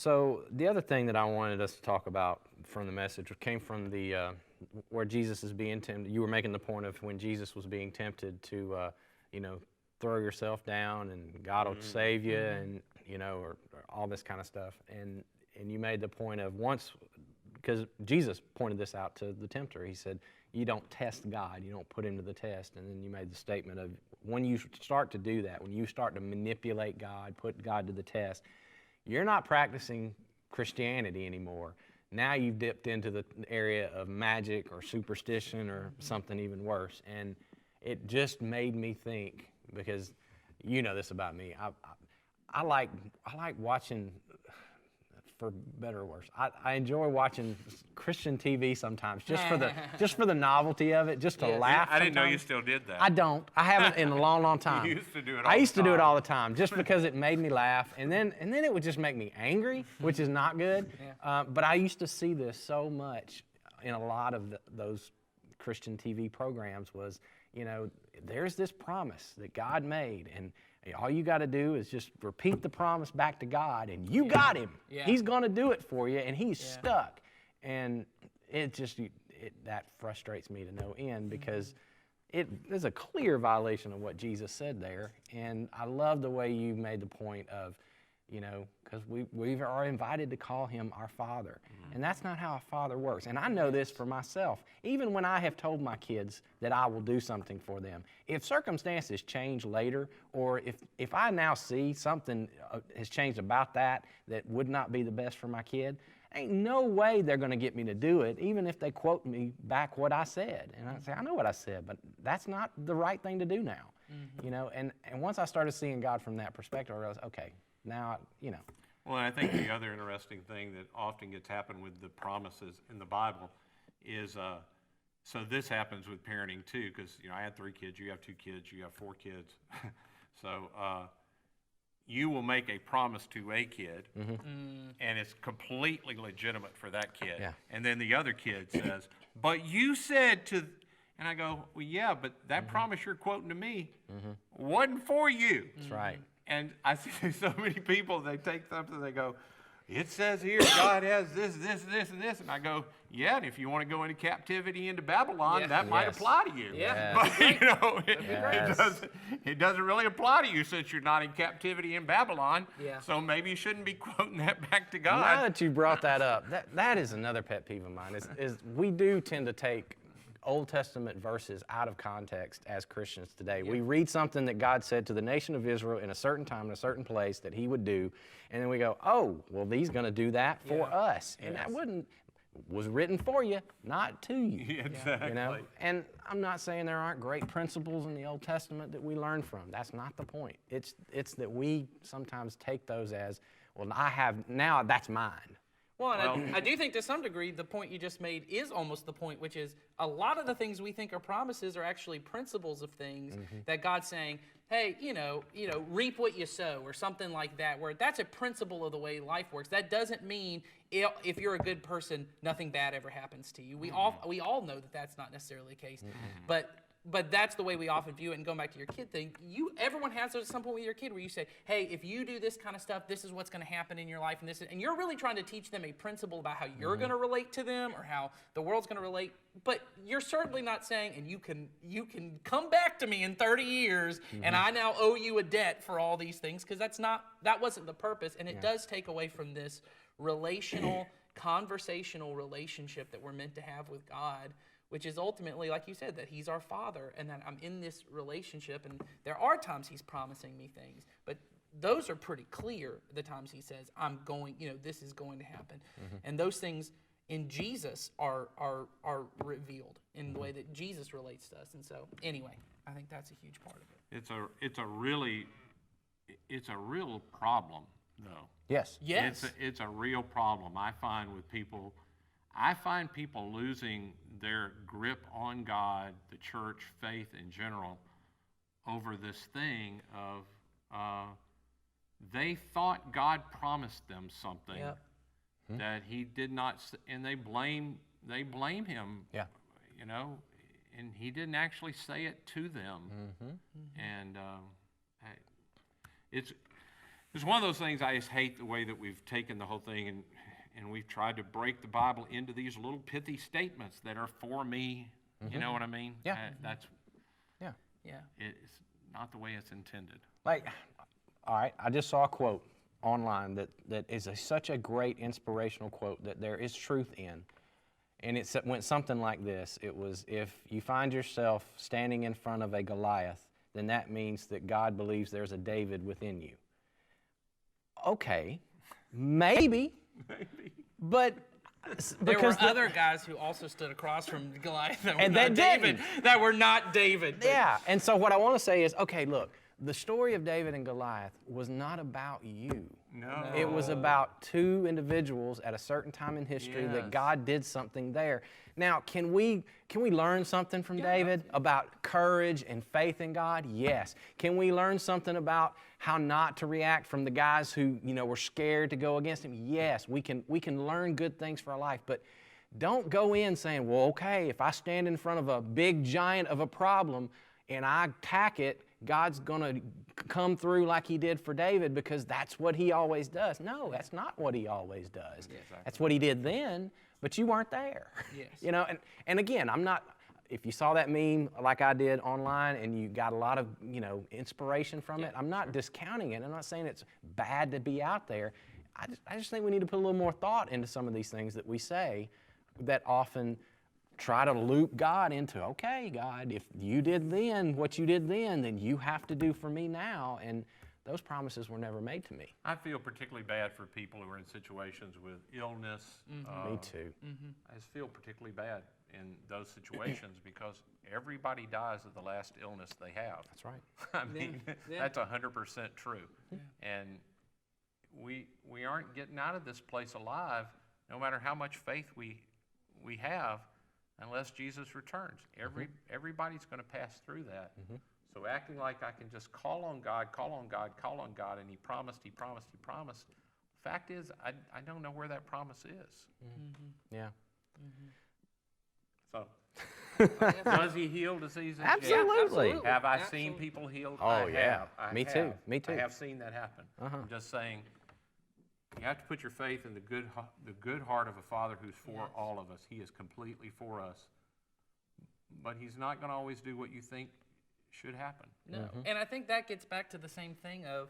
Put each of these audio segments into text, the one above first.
So the other thing that I wanted us to talk about from the message came from the where Jesus is being tempted. You were making the point of when Jesus was being tempted to, throw yourself down and God will save you, and or all this kind of stuff. And you made the point of once, because Jesus pointed this out to the tempter. He said, "You don't test God. You don't put him to the test." And then you made the statement of when you start to do that, when you start to manipulate God, put God to the test, you're not practicing Christianity anymore. Now you've dipped into the area of magic or superstition or something even worse. And it just made me think, because you know this about me, I like watching, for better or worse, I enjoy watching Christian TV sometimes, just for the novelty of it, just to laugh. I didn't know you still did that. I don't. I haven't in a long, long time. You used to do it all I used the to do it time. all the time, just because it made me laugh, and then it would just make me angry, which is not good. But I used to see this so much in a lot of those Christian TV programs was, there's this promise that God made, and all you got to do is just repeat the promise back to God, and you got him. Yeah. He's going to do it for you, and he's stuck. And that frustrates me to no end, because it is a clear violation of what Jesus said there. And I love the way you made the point of, because we are invited to call him our Father. And that's not how a father works. And I know this for myself. Even when I have told my kids that I will do something for them, if circumstances change later, or if I now see something has changed about that would not be the best for my kid, ain't no way they're going to get me to do it, even if they quote me back what I said. And I say, I know what I said, but that's not the right thing to do now. And once I started seeing God from that perspective, I realized, okay, now, Well, I think the other interesting thing that often gets happened with the promises in the Bible is, so this happens with parenting too, because I had 3 kids, you have 2 kids, you have 4 kids. So you will make a promise to a kid, and it's completely legitimate for that kid. Yeah. And then the other kid says, but you said to, and I go, well, yeah, but that promise you're quoting to me wasn't for you. That's right. And I see so many people, they take something, they go, it says here God has this, this, this, and this. And I go, yeah, and if you want to go into captivity into Babylon, that might apply to you. Yeah. But, it doesn't really apply to you since you're not in captivity in Babylon. Yeah. So maybe you shouldn't be quoting that back to God. Now that you brought that up, that is another pet peeve of mine, is we do tend to take Old Testament verses out of context as Christians today. We read something that God said to the nation of Israel in a certain time, in a certain place that he would do, and then we go, oh, well, he's going to do that for us. And that was written for you, not to you. Yeah, exactly. And I'm not saying there aren't great principles in the Old Testament that we learn from. That's not the point. It's that we sometimes take those as, well, now that's mine. Well, and I do think to some degree the point you just made is almost the point, which is a lot of the things we think are promises are actually principles of things that God's saying, hey, reap what you sow, or something like that, where that's a principle of the way life works. That doesn't mean if you're a good person, nothing bad ever happens to you. We all know that that's not necessarily the case, but that's the way we often view it. And going back to your kid thing, everyone has those at some point with your kid where you say, hey, if you do this kind of stuff, this is what's going to happen in your life, and you're really trying to teach them a principle about how you're going to relate to them or how the world's going to relate. But you're certainly not saying, and you can come back to me in 30 years and I now owe you a debt for all these things, because that wasn't the purpose. And it does take away from this relational, conversational relationship that we're meant to have with God, which is ultimately, like you said, that he's our Father and that I'm in this relationship. And there are times he's promising me things, but those are pretty clear, the times he says, this is going to happen. And those things in Jesus are revealed in the way that Jesus relates to us. And so, anyway, I think that's a huge part of it. It's a real problem, though. Yes. It's a real problem. I find people losing their grip on God, the church, faith in general, over this thing of they thought God promised them something that he did not, and they blame him. Yeah. And he didn't actually say it to them. And It's one of those things I just hate the way that we've taken the whole thing and we've tried to break the Bible into these little pithy statements that are for me. You know what I mean? Yeah. That's Yeah. Yeah. it's not the way it's intended. Like, all right, I just saw a quote online that is such a great inspirational quote that there is truth in. And it went something like this. It was, if you find yourself standing in front of a Goliath, then that means that God believes there's a David within you. Okay, maybe. But There were because other guys who also stood across from Goliath that were And not they David. didn't. That were not David. but- yeah, and so what I want to say is, okay, look, the story of David and Goliath was not about you. No. It was about two individuals at a certain time in history that Yes. God did something there. Now, can we learn something from David about courage and faith in God? Yes. Can we learn something about how not to react from the guys who, were scared to go against him? Yes. We can learn good things for our life, but don't go in saying, well, okay, if I stand in front of a big giant of a problem and I attack it, God's going to come through like he did for David because that's what he always does. No, that's not what he always does. That's what he did then, but you weren't there. Yes. And again, I'm not, if you saw that meme like I did online and you got a lot of, inspiration from it, I'm not discounting it. I'm not saying it's bad to be out there. I just think we need to put a little more thought into some of these things that we say that often try to loop God into, okay, God, if you did then what you did then you have to do for me now. And those promises were never made to me. I feel particularly bad for people who are in situations with illness. Me too. I just feel particularly bad in those situations because everybody dies of the last illness they have. That's right. I mean, Yeah. that's 100% true. And we aren't getting out of this place alive, no matter how much faith we have, unless Jesus returns. Everybody's going to pass through that. So acting like I can just call on God, and he promised. The fact is, I don't know where that promise is. Yeah. So, does he heal diseases? Yeah. Absolutely. Have I seen people healed? Oh, I yeah. have. I Me have. too. Me too. I have seen that happen. I'm just saying, you have to put your faith in the good heart of a Father who's for all of us. He is completely for us. But he's not going to always do what you think should happen. No. And I think that gets back to the same thing of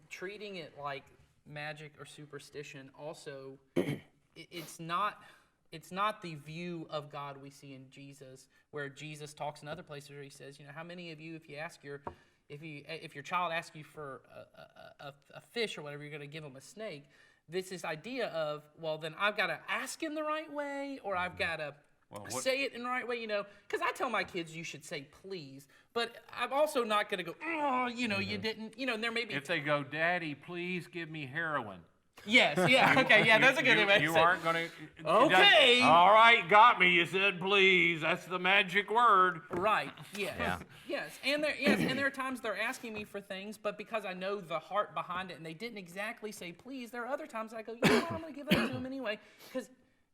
treating it like magic or superstition. Also, it's not the view of God we see in Jesus, where Jesus talks in other places where he says, how many of you, if your child asks you for a fish or whatever, you're going to give them a snake. This idea of, well, then I've got to ask in the right way, or I've got to say it in the right way, because I tell my kids you should say please, but I'm also not going to go, oh, you didn't, and there may be. If they go, Daddy, please give me heroin. Yes, yeah, okay, yeah, that's a good way to You say it. aren't going to. Okay. All right, got me. You said please. That's the magic word. Right. Yes. Yeah. Yes. And there are times they're asking me for things, but because I know the heart behind it, and they didn't exactly say please, there are other times I go, I'm going to give that to them anyway, because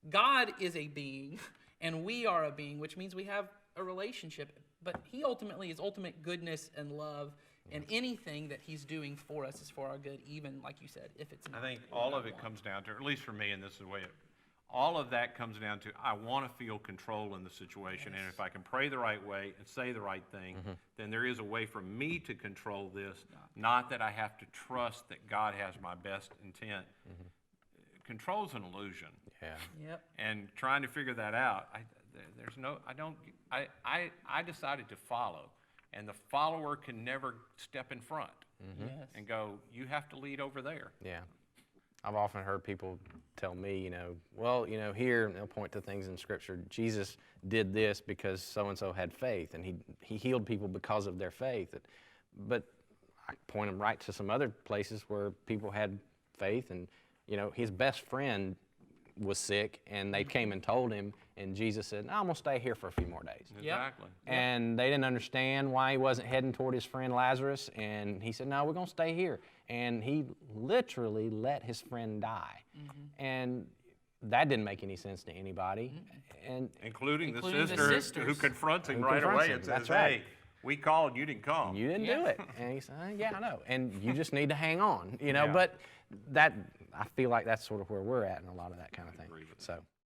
God is a being, and we are a being, which means we have a relationship. But He ultimately is ultimate goodness and love, and anything that He's doing for us is for our good, even like you said, if it's. I think all of it comes down to, or at least for me, and this is the way all of that comes down to, I want to feel control in the situation, and if I can pray the right way and say the right thing, then there is a way for me to control this, not that I have to trust that God has my best intent. Control's an illusion. Yeah. Yep. And trying to figure that out, I decided to follow, and the follower can never step in front Yes. and go, you have to lead over there. Yeah. I've often heard people tell me, well, here, and they'll point to things in Scripture. Jesus did this because so-and-so had faith, and he healed people because of their faith. But I point them right to some other places where people had faith, and, his best friend was sick, and they came and told him, and Jesus said, no, I'm going to stay here for a few more days. Exactly. And they didn't understand why he wasn't heading toward his friend Lazarus, and he said, no, we're going to stay here. And he literally let his friend die. And that didn't make any sense to anybody. And Including the Including the sister sisters. who confronts him Who right confronts away him, and says, that's right. hey, We called, you didn't come. You didn't Yeah. do it. And he said, yeah, I know. And you just need to hang on, you know. Yeah. But that, I feel like that's sort of where we're at in a lot of that kind of thing. agree with that. So.